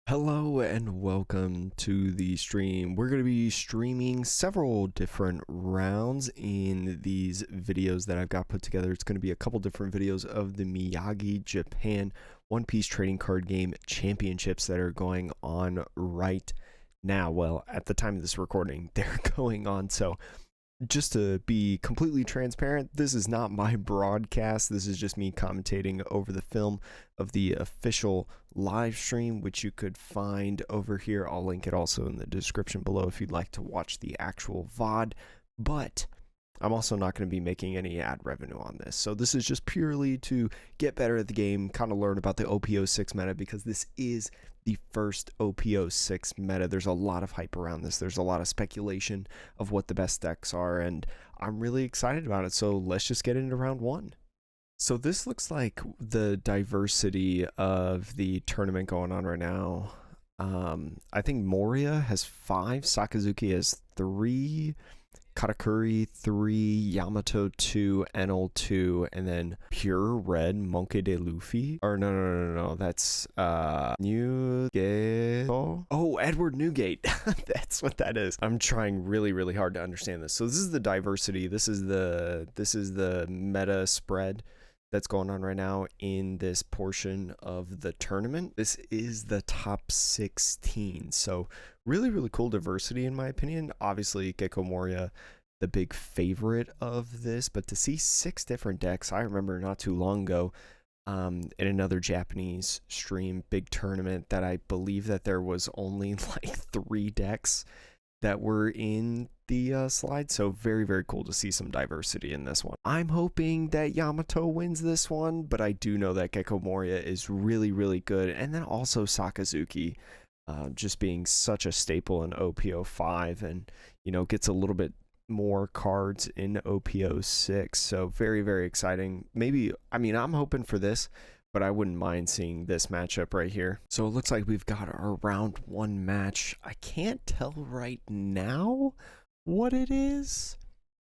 Hello and welcome to the stream. We're going to be streaming several different rounds in these videos that I've got put together. It's going to be a couple different videos of the Miyagi Japan One Piece Trading Card Game Championships that are going on right now. Well, at the time of this recording, they're going on. So just to be completely transparent, this is not my broadcast. This is just me commentating over the film of the official live stream, which you could find over here. I'll link it also in the description below if you'd like to watch the actual VOD. But I'm also not going to be making any ad revenue on this. So this is just purely to get better at the game, kind of learn about the OP06 meta, because this is the first OP06 meta. There's a lot of hype around this. There's a lot of speculation of what the best decks are, and I'm really excited about it. So let's just get into round one. So this looks like the diversity of the tournament going on right now. I think Moria has 5, Sakazuki has 3, Katakuri 3, Yamato 2, Enel 2, and then Pure Red Monkey de Luffy. Or no, that's Newgate. Oh, Edward Newgate. That's what that is. I'm trying really hard to understand this. So this is the diversity. This is the meta spread that's going on right now in this portion of the tournament. This is the top 16. So really cool diversity in my opinion. Obviously Gecko Moria, the big favorite of this, but to see 6 different decks, I remember not too long ago in another Japanese stream big tournament that I believe that there was only like 3 decks that were in the slide. So very cool to see some diversity in this one. I'm hoping that Yamato wins this one, but I do know that Gecko Moria is really good, and then also Sakazuki just being such a staple in OP05, and you know, gets a little bit more cards in OP06. So very exciting. Maybe, I mean, I'm hoping for this, but I wouldn't mind seeing this matchup right here. So it looks like we've got our round 1 match. I can't tell right now what it is.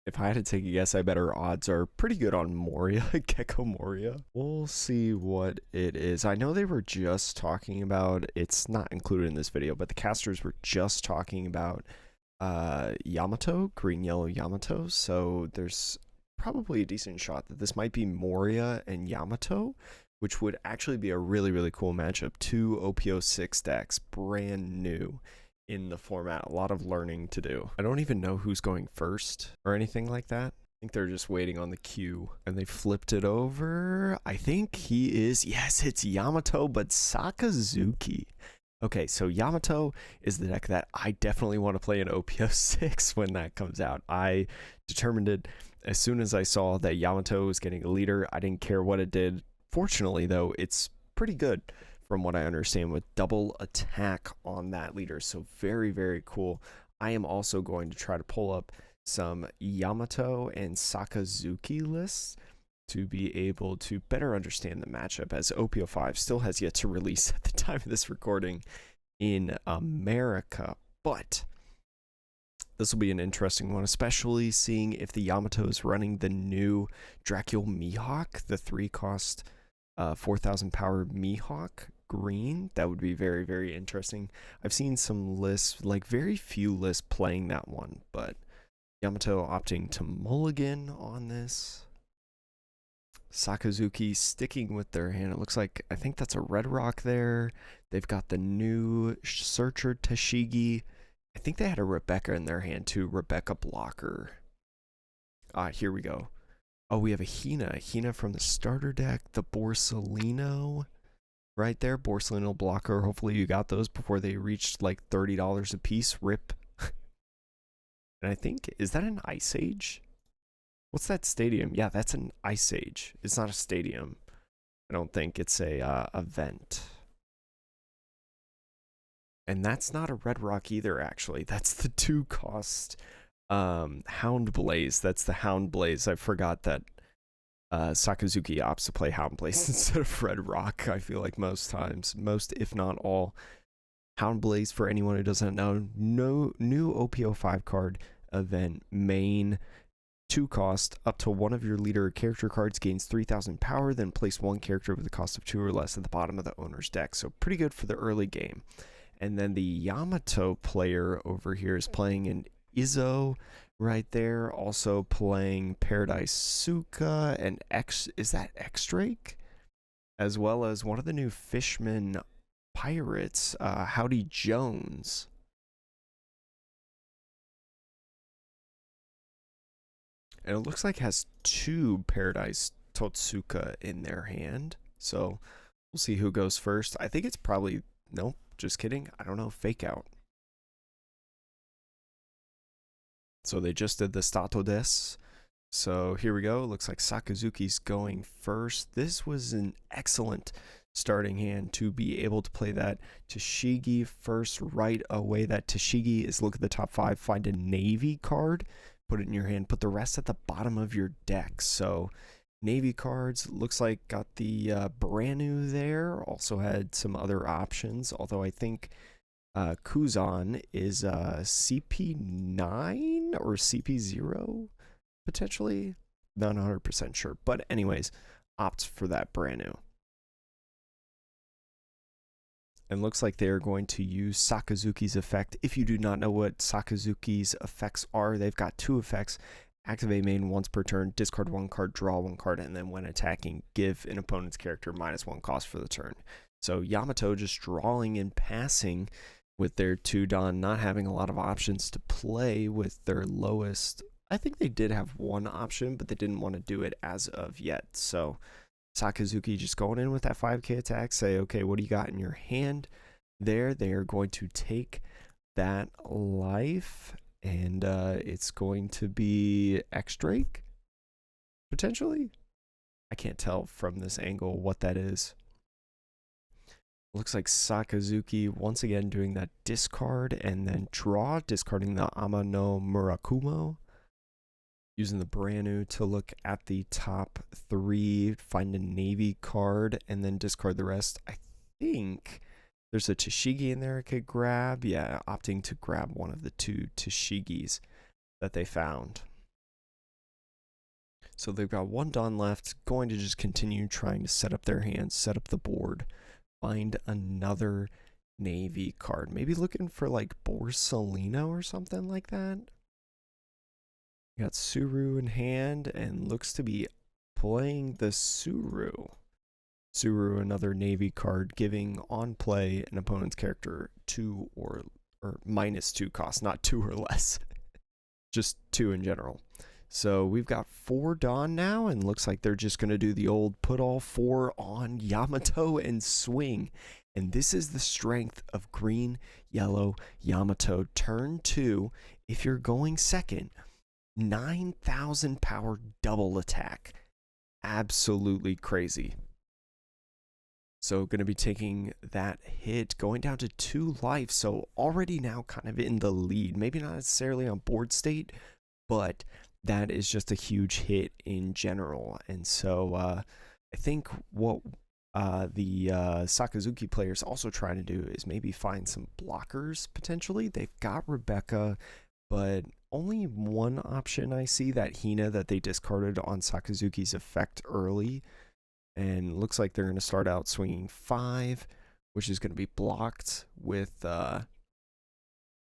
If I had to take a guess, I bet our odds are pretty good on Moria, Gecko Moria. We'll see what it is. I know they were just talking about, it's not included in this video, but the casters were just talking about Yamato, green-yellow Yamato. So there's probably a decent shot that this might be Moria and Yamato, which would actually be a really cool matchup. 2 OP06 decks, brand new in the format. A lot of learning to do. I don't even know who's going first or anything like that. I think they're just waiting on the queue, and they flipped it over. I think he is, yes, it's Yamato, but Sakazuki. Okay, so Yamato is the deck that I definitely want to play in OP06 when that comes out. I determined it as soon as I saw that Yamato was getting a leader. I didn't care what it did. Fortunately, though, it's pretty good from what I understand with double attack on that leader. So very cool. I am also going to try to pull up some Yamato and Sakazuki lists to be able to better understand the matchup, as OP05 still has yet to release at the time of this recording in America. But this will be an interesting one, especially seeing if the Yamato is running the new Dracula Mihawk, the 3-cost 4,000 power Mihawk green. That would be very interesting. I've seen some lists, like very few lists playing that one, but Yamato opting to mulligan on this. Sakazuki sticking with their hand. It looks like, I think that's a red rock there. They've got the new Searcher Tashigi. I think they had a Rebecca in their hand too. Rebecca blocker. Here we go. Oh, we have a Hina from the starter deck. The Borsalino right there. Borsalino blocker. Hopefully you got those before they reached like $30 a piece. Rip. And I think, is that an Ice Age? What's that stadium? Yeah, that's an Ice Age. It's not a stadium. I don't think it's a event. And that's not a Red Rock either, actually. That's the 2-cost Hound Blaze. That's the Hound Blaze. I forgot that Sakazuki opts to play Hound Blaze instead of Red Rock, I feel like most times. Most, if not all. Hound Blaze, for anyone who doesn't know, no new OP05 card event main 2 cost, up to one of your leader character cards gains 3,000 power, then place one character with a cost of 2 or less at the bottom of the owner's deck. So pretty good for the early game. And then the Yamato player over here is playing an Izzo right there, also playing Paradise Suka and is that X-Drake? As well as one of the new Fishman pirates, Howdy Jones. And it looks like has 2 Paradise Totsuka in their hand. So we'll see who goes first. I think it's probably, nope, just kidding. I don't know, fake out. So they just did the Stato des. So here we go. Looks like Sakazuki's going first. This was an excellent starting hand to be able to play that Tashigi first right away. That Tashigi is look at the top 5, find a Navy card, put it in your hand, put the rest at the bottom of your deck. So Navy cards, looks like got the brand new there. Also had some other options, although I think Kuzan is CP9 or CP0 potentially. Not 100% sure, but anyways, opts for that brand new. And looks like they're going to use Sakazuki's effect. If you do not know what Sakazuki's effects are, they've got 2 effects. Activate main once per turn, discard 1 card, draw 1 card, and then when attacking, give an opponent's character -1 cost for the turn. So Yamato just drawing and passing with their 2 Don, not having a lot of options to play with their lowest. I think they did have 1 option, but they didn't want to do it as of yet. So Sakazuki just going in with that 5k attack, say, okay, what do you got in your hand there? They are going to take that life, and it's going to be X-Drake, potentially? I can't tell from this angle what that is. Looks like Sakazuki once again doing that discard and then draw, discarding the Amano Murakumo. Using the brand new to look at the top 3, find a Navy card, and then discard the rest. I think there's a Tashigi in there I could grab. Yeah, opting to grab one of the 2 Tashigis that they found. So they've got 1 Don left, going to just continue trying to set up their hands, set up the board, find another Navy card. Maybe looking for like Borsalino or something like that. Got Suru in hand and looks to be playing the Suru. Suru, another Navy card, giving on play an opponent's character 2 or -2 cost, not 2 or less. Just 2 in general. So we've got 4 Don now, and looks like they're just going to do the old put all 4 on Yamato and swing. And this is the strength of green, yellow, Yamato. Turn 2, if you're going second, 9,000 power double attack. Absolutely crazy. So going to be taking that hit, going down to 2 life. So already now kind of in the lead. Maybe not necessarily on board state, but that is just a huge hit in general. And so I think what the Sakazuki players also trying to do is maybe find some blockers potentially. They've got Rebecca, but only 1 option I see, that Hina that they discarded on Sakazuki's effect early. And looks like they're going to start out swinging 5, which is going to be blocked with, I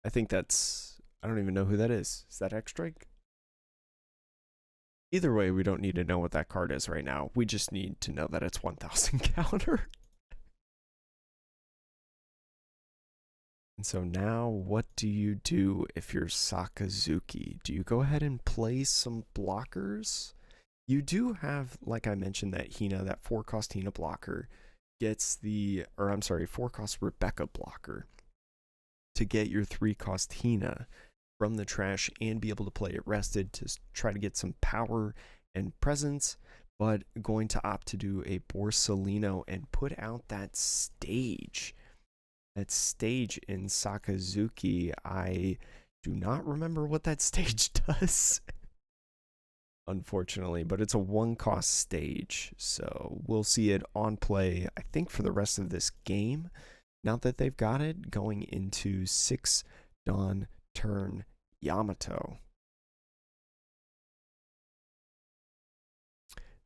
think that's, I don't even know who that is. Is that X-Drake? Either way, we don't need to know what that card is right now. We just need to know that it's 1,000 counter. And so now what do you do if you're Sakazuki? Do you go ahead and play some blockers? You do have, like I mentioned, that Hina, that 4-cost Hina blocker gets the, or I'm sorry, 4-cost Rebecca blocker to get your 3-cost Hina from the trash and be able to play it rested to try to get some power and presence, but going to opt to do a Borsalino and put out that stage. That stage in Sakazuki, I do not remember what that stage does, unfortunately, but it's a 1-cost stage, so we'll see it on play, I think, for the rest of this game. Now that they've got it, going into 6 Dawn turn Yamato.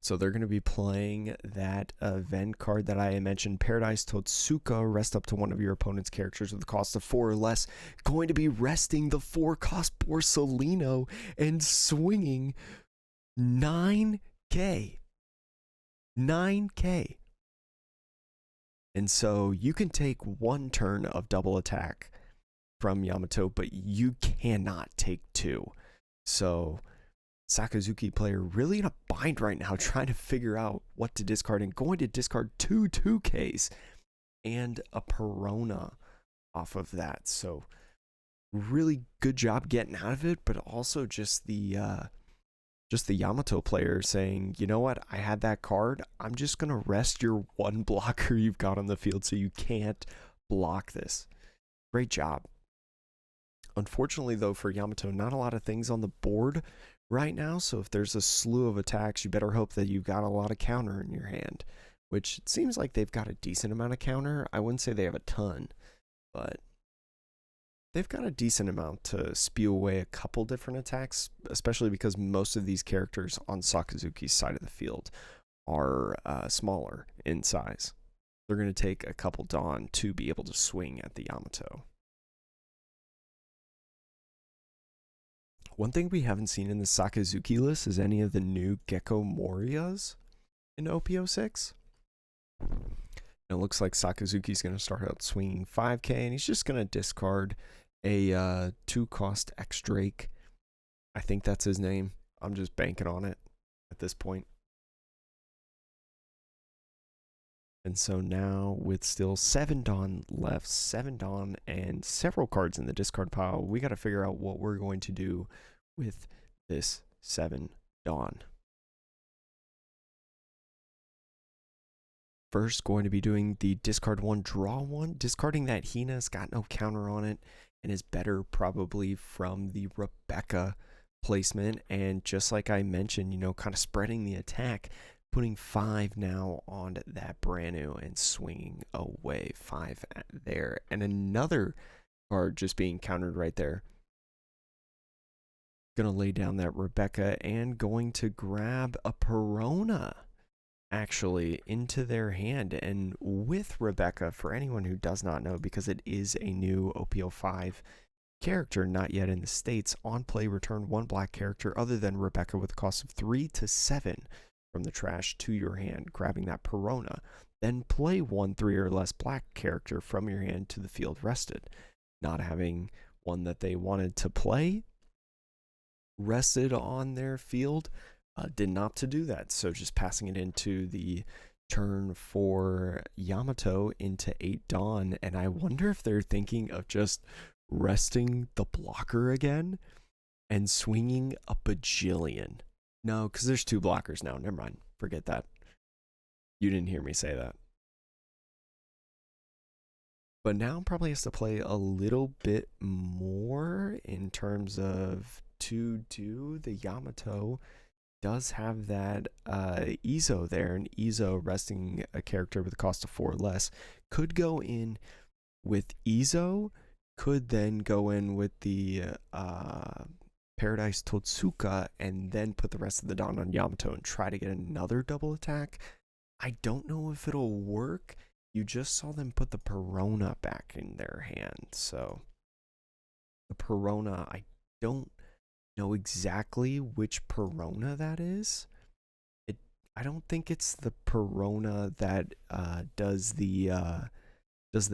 So they're going to be playing that event card that I mentioned, Paradise Totsuka. Rest up to one of your opponent's characters with a cost of 4 or less. Going to be resting the 4-cost Borsalino and swinging 9k. 9k. And so you can take 1 turn of double attack from Yamato, but you cannot take 2. So Sakazuki player really in a bind right now, trying to figure out what to discard, and going to discard 2/2Ks and a Perona off of that. So really good job getting out of it, but also just the Yamato player saying, you know what, I had that card, I'm just gonna rest your 1 blocker you've got on the field so you can't block this. Great job. Unfortunately, though, for Yamato, not a lot of things on the board right now, so if there's a slew of attacks, you better hope that you've got a lot of counter in your hand, which it seems like they've got a decent amount of counter. I wouldn't say they have a ton, but they've got a decent amount to spew away a couple different attacks, especially because most of these characters on Sakazuki's side of the field are smaller in size. They're going to take a couple Dawn to be able to swing at the Yamato. One thing we haven't seen in the Sakazuki list is any of the new Gecko Morias in OP06. It looks like Sakazuki's going to start out swinging 5k, and he's just going to discard a 2-cost X-Drake. I think that's his name. I'm just banking on it at this point. And so now, with still 7 Dawn left, 7 Dawn and several cards in the discard pile, we got to figure out what we're going to do with this 7 Dawn. First, going to be doing the discard 1, draw 1, discarding that Hina's got no counter on it and is better probably from the Rebecca placement. And just like I mentioned, you know, kind of spreading the attack, putting 5 now on that brand new and swinging away 5 there. And another card just being countered right there. Gonna lay down that Rebecca and going to grab a Perona actually into their hand. And with Rebecca, for anyone who does not know, because it is a new OP05 character, not yet in the States, on play return 1 black character other than Rebecca with a cost of 3 to 7 from the trash to your hand, grabbing that Perona. Then play 1 3 or less black character from your hand to the field rested. Not having one that they wanted to play rested on their field, did not to do that. So just passing it into the turn for Yamato into 8 Dawn. And I wonder if they're thinking of just resting the blocker again and swinging a bajillion. No, because there's 2 blockers now. Never mind. Forget that. You didn't hear me say that. But now probably has to play a little bit more in terms of to do. The Yamato does have that Izo there, and Izo resting a character with a cost of 4 or less. Could go in with Izo, could then go in with the Paradise Totsuka, and then put the rest of the Dawn on Yamato and try to get another double attack. I don't know if it'll work. You just saw them put the Perona back in their hand. So the Perona, I don't know exactly which Perona that is. I don't think it's the Perona that does the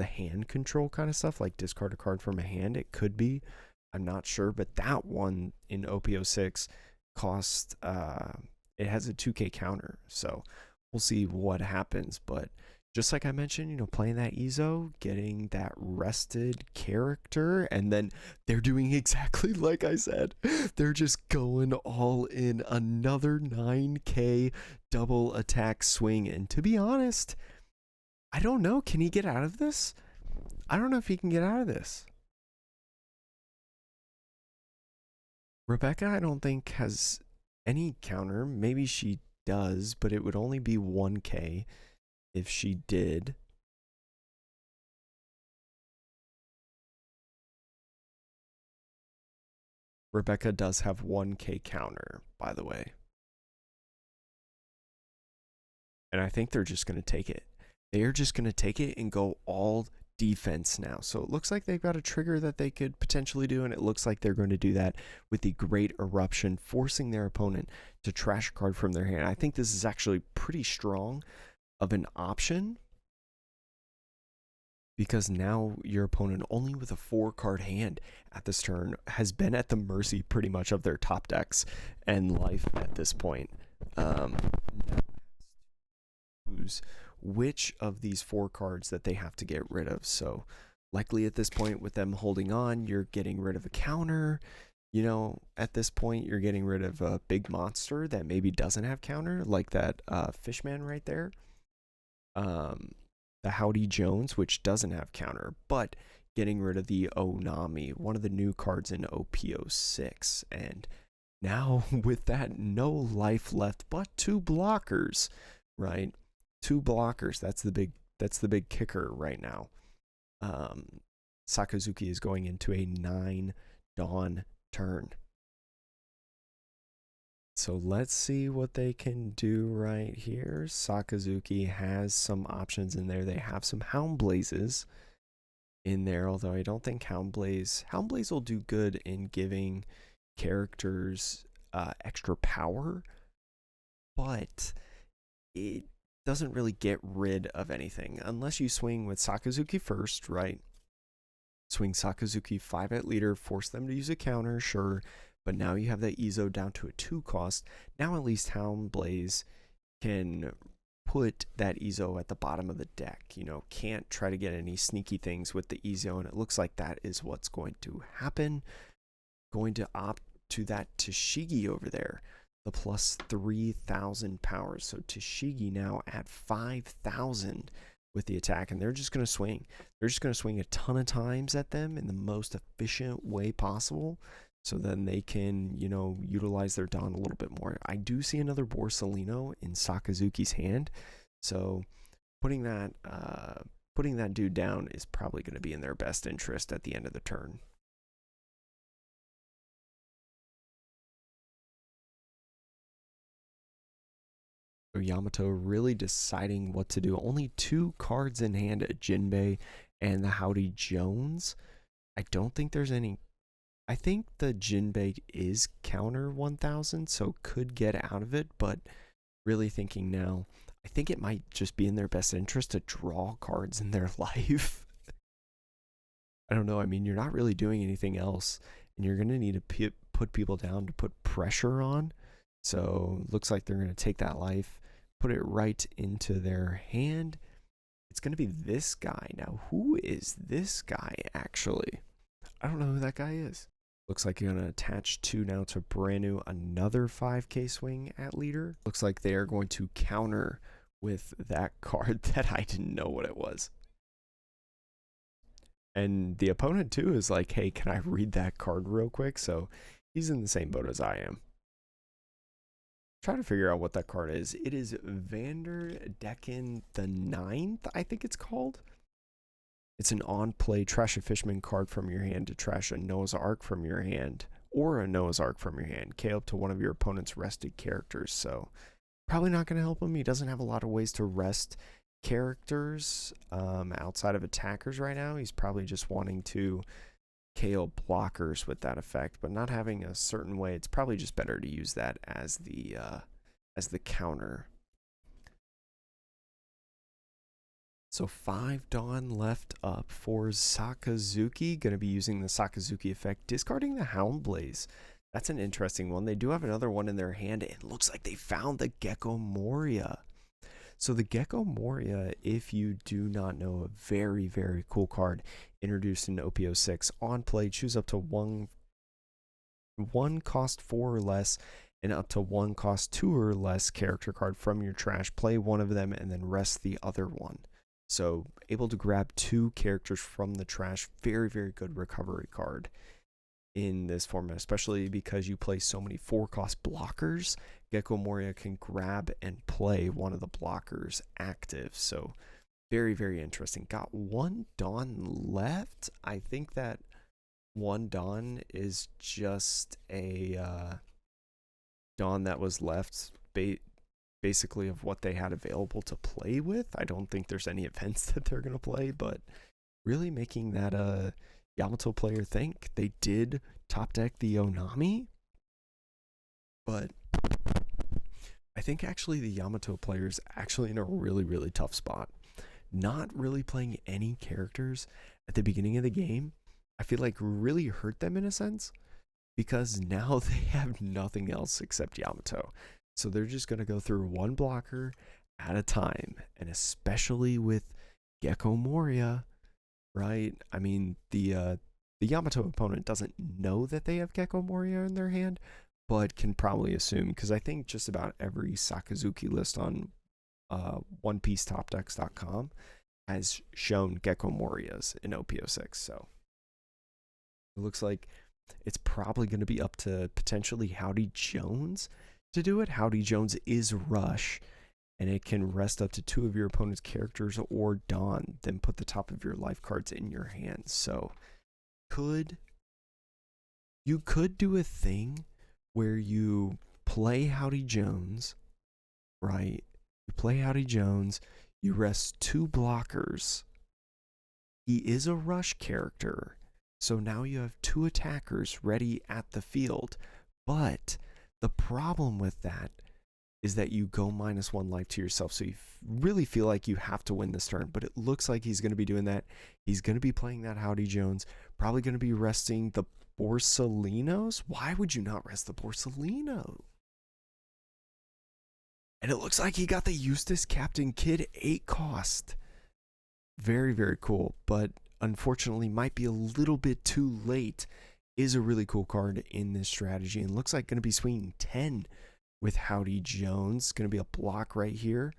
hand control kind of stuff, like discard a card from a hand. It could be. I'm not sure, but that one in OP06 cost, it has a 2k counter, so we'll see what happens. But just like I mentioned, you know, playing that Izo, getting that rested character, and then they're doing exactly like I said. They're just going all in, another 9k double attack swing. And to be honest, I don't know, can he get out of this? I don't know if he can get out of this. Rebecca, I don't think, has any counter. Maybe she does, but it would only be 1k if she did. Rebecca does have 1k counter, by the way. And I think they're just going to take it. They are just going to take it and go all defense now. So it looks like they've got a trigger that they could potentially do, and it looks like they're going to do that with the Great Eruption, forcing their opponent to trash a card from their hand. I think this is actually pretty strong of an option, because now your opponent, only with a 4-card hand at this turn, has been at the mercy pretty much of their top decks and life at this point. Choose which of these 4 cards that they have to get rid of. So likely at this point, with them holding on, you're getting rid of a counter. You know, at this point, you're getting rid of a big monster that maybe doesn't have counter, like that Fishman right there. The Howdy Jones, which doesn't have counter, but getting rid of the Onami, one of the new cards in OP06. And now with that, no life left but 2 blockers, right? 2 blockers. That's the big kicker right now. Sakazuki is going into a 9 Dawn turn. So let's see what they can do right here. Sakazuki has some options in there. They have some Hound Blazes in there, although I don't think Hound Blaze will do good in giving characters extra power, but it doesn't really get rid of anything unless you swing with Sakazuki first, right? Swing Sakazuki 5 at leader, force them to use a counter, sure. But now you have that Izo down to a 2 cost. Now at least Hound Blaze can put that Izo at the bottom of the deck. You know, can't try to get any sneaky things with the Izo, and it looks like that is what's going to happen. Going to opt to that Tashigi over there, the plus 3,000 power. So Tashigi now at 5,000 with the attack, and they're just going to swing. They're just going to swing a ton of times at them in the most efficient way possible, so then they can, you know, utilize their Dawn a little bit more. I do see another Borsalino in Sakazuki's hand, so putting that dude down is probably going to be in their best interest at the end of the turn. So Yamato really deciding what to do. Only 2 cards in hand, a Jinbei and the Howdy Jones. I don't think there's any. I think the Jinbei is counter 1000, so could get out of it, but really thinking now, I think it might just be in their best interest to draw cards in their life. I don't know. I mean, you're not really doing anything else, and you're going to need to put people down to put pressure on. So looks like they're going to take that life, put it right into their hand. It's going to be this guy. Now, who is this guy, actually? I don't know who that guy is. Looks like you're going to attach 2 now to brand new, another 5k swing at leader. Looks like they are going to counter with that card that I didn't know what it was. And the opponent too is like, hey, can I read that card real quick? So he's in the same boat as I am. Try to figure out what that card is. It is Vanderdecken the 9th, I think it's called. It's an on-play trash a Fishman card from your hand to trash a Noah's Ark from your hand, or a Noah's Ark from your hand. KO up to one of your opponent's rested characters. So probably not going to help him. He doesn't have a lot of ways to rest characters outside of attackers right now. He's probably just wanting to KO blockers with that effect, but not having a certain way. It's probably just better to use that as the counter. So 5 Dawn left up for Sakazuki. Going to be using the Sakazuki effect, discarding the Hound Blaze. That's an interesting one. They do have another one in their hand. It looks like they found the Gecko Moria. So the Gecko Moria, if you do not know, a very, very cool card introduced in OP06. On play, choose up to one cost 4 or less and up to 1 cost 2 or less character card from your trash. Play one of them and then rest the other one. So able to grab 2 characters from the trash. Very, very good recovery card in this format, especially because you play so many 4-cost blockers. Gecko Moria can grab and play one of the blockers active. So very, very interesting. Got 1 Dawn left. I think that 1 Dawn is just a Dawn that was left basically of what they had available to play with. I don't think there's any events that they're going to play, but really making that Yamato player think. They did top deck the Onami, but I think actually the Yamato player is actually in a really, really tough spot. Not really playing any characters at the beginning of the game, I feel like really hurt them in a sense, because now they have nothing else except Yamato. So they're just going to go through one blocker at a time, and especially with Gecko Moria, right? I mean, the Yamato opponent doesn't know that they have Gecko Moria in their hand, but can probably assume, because I think just about every Sakazuki list on OnePieceTopDecks.com has shown Gecko Morias in OP06. So it looks like it's probably going to be up to potentially Howdy Jones to do it. Howdy Jones is Rush, and it can rest up to 2 of your opponent's characters or Dawn, then put the top of your life cards in your hands. So you could do a thing where you play Howdy Jones, right? You play Howdy Jones, you rest 2 blockers. He is a Rush character, so now you have 2 attackers ready at the field. But the problem with that is that you go -1 life to yourself, so you really feel like you have to win this turn. But it looks like he's going to be doing that. He's going to be playing that Howdy Jones, probably going to be resting the Borsalinos. Why would you not rest the Borsalino? And it looks like he got the Eustace Captain Kidd 8 cost. Very, very cool, but unfortunately might be a little bit too late. Is a really cool card in this strategy, and looks like going to be swinging 10 with Howdy Jones. Going to be a block right here.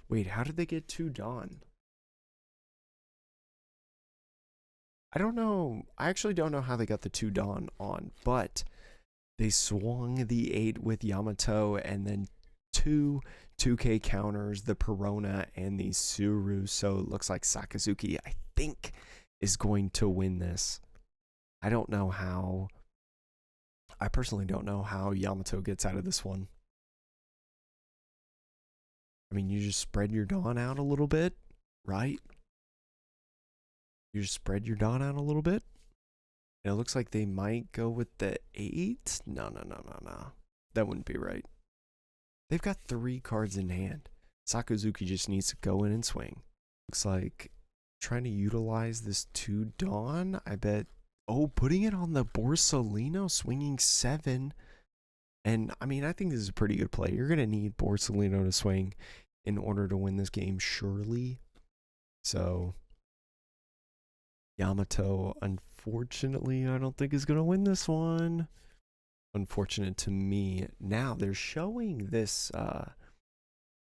Wait, how did they get 2 Dawn? I don't know. I actually don't know how they got the 2 Dawn on, but they swung the 8 with Yamato, and then 2 2K counters, the Perona and the Suru. So it looks like Sakazuki, I think, is going to win this. I don't know how. I personally don't know how Yamato gets out of this one. I mean, you just spread your Dawn out a little bit, right? You just spread your Dawn out a little bit. And it looks like they might go with the 8. No. That wouldn't be right. They've got 3 cards in hand. Sakazuki just needs to go in and swing. Looks like trying to utilize this 2 Dawn, I bet. Oh, putting it on the Borsalino, swinging 7. And, I mean, I think this is a pretty good play. You're going to need Borsalino to swing in order to win this game, surely. So, Yamato, unfortunately, I don't think is going to win this one. Unfortunate to me. Now, they're showing this,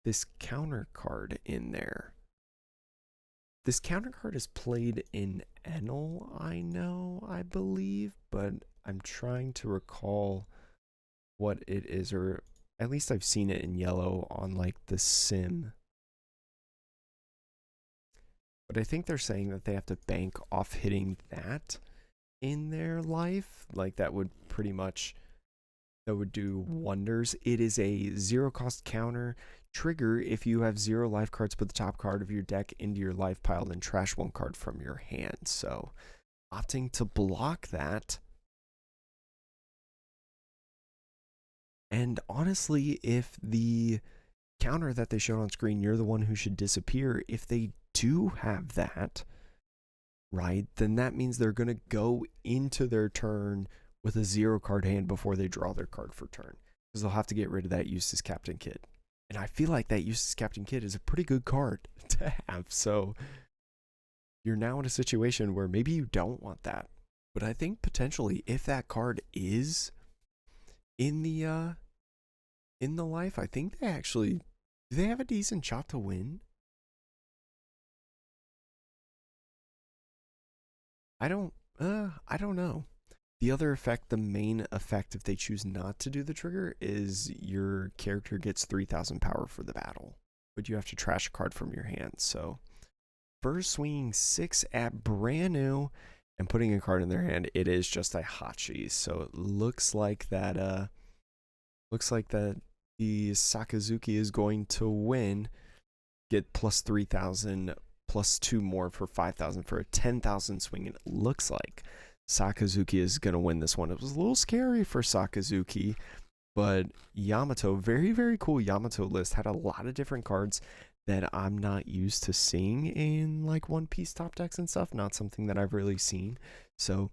this counter card in there. This counter card is played in Enel, I believe, but I'm trying to recall what it is, or at least I've seen it in yellow on like the sim. But I think they're saying that they have to bank off hitting that in their life. Like that would pretty much, that would do wonders. It is a 0 cost counter. Trigger if you have 0 life cards, put the top card of your deck into your life pile, then trash 1 card from your hand. So opting to block that. And honestly, if the counter that they showed on screen, you're the one who should disappear, if they do have that, right, then that means they're going to go into their turn with a 0 card hand before they draw their card for turn, because they'll have to get rid of that Eustace Captain Kidd. And I feel like that Eustace Captain Kidd is a pretty good card to have. So you're now in a situation where maybe you don't want that. But I think potentially if that card is in the life, I think they actually, do they have a decent shot to win? I don't know. The other effect, the main effect, if they choose not to do the trigger, is your character gets 3,000 power for the battle, but you have to trash a card from your hand. So, first swinging 6 at brand new and putting a card in their hand, it is just a Hachi. So it looks like that the Sakazuki is going to win, get plus 3,000, plus 2 more for 5,000 for a 10,000 swing. And it looks like Sakazuki is going to win this one. It was a little scary for Sakazuki, but Yamato, very, very cool Yamato list. Had a lot of different cards that I'm not used to seeing in like One Piece top decks and stuff. Not something that I've really seen. So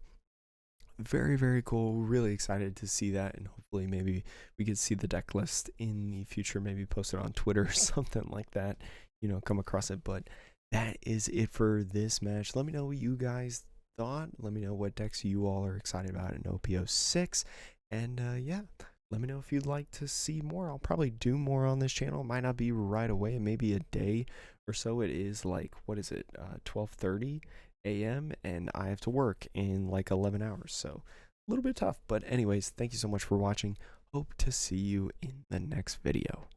very, very cool. Really excited to see that, and hopefully maybe we could see the deck list in the future, maybe post it on Twitter or something like that, you know, come across it. But that is it for this match. Let me know what you guys thought. Let me know what decks you all are excited about in OP06, and yeah, let me know if you'd like to see more. I'll probably do more on this channel. It might not be right away, maybe a day or so. It is like, what is it, 12:30 a.m. and I have to work in like 11 hours, so a little bit tough. But anyways, thank you so much for watching. Hope to see you in the next video.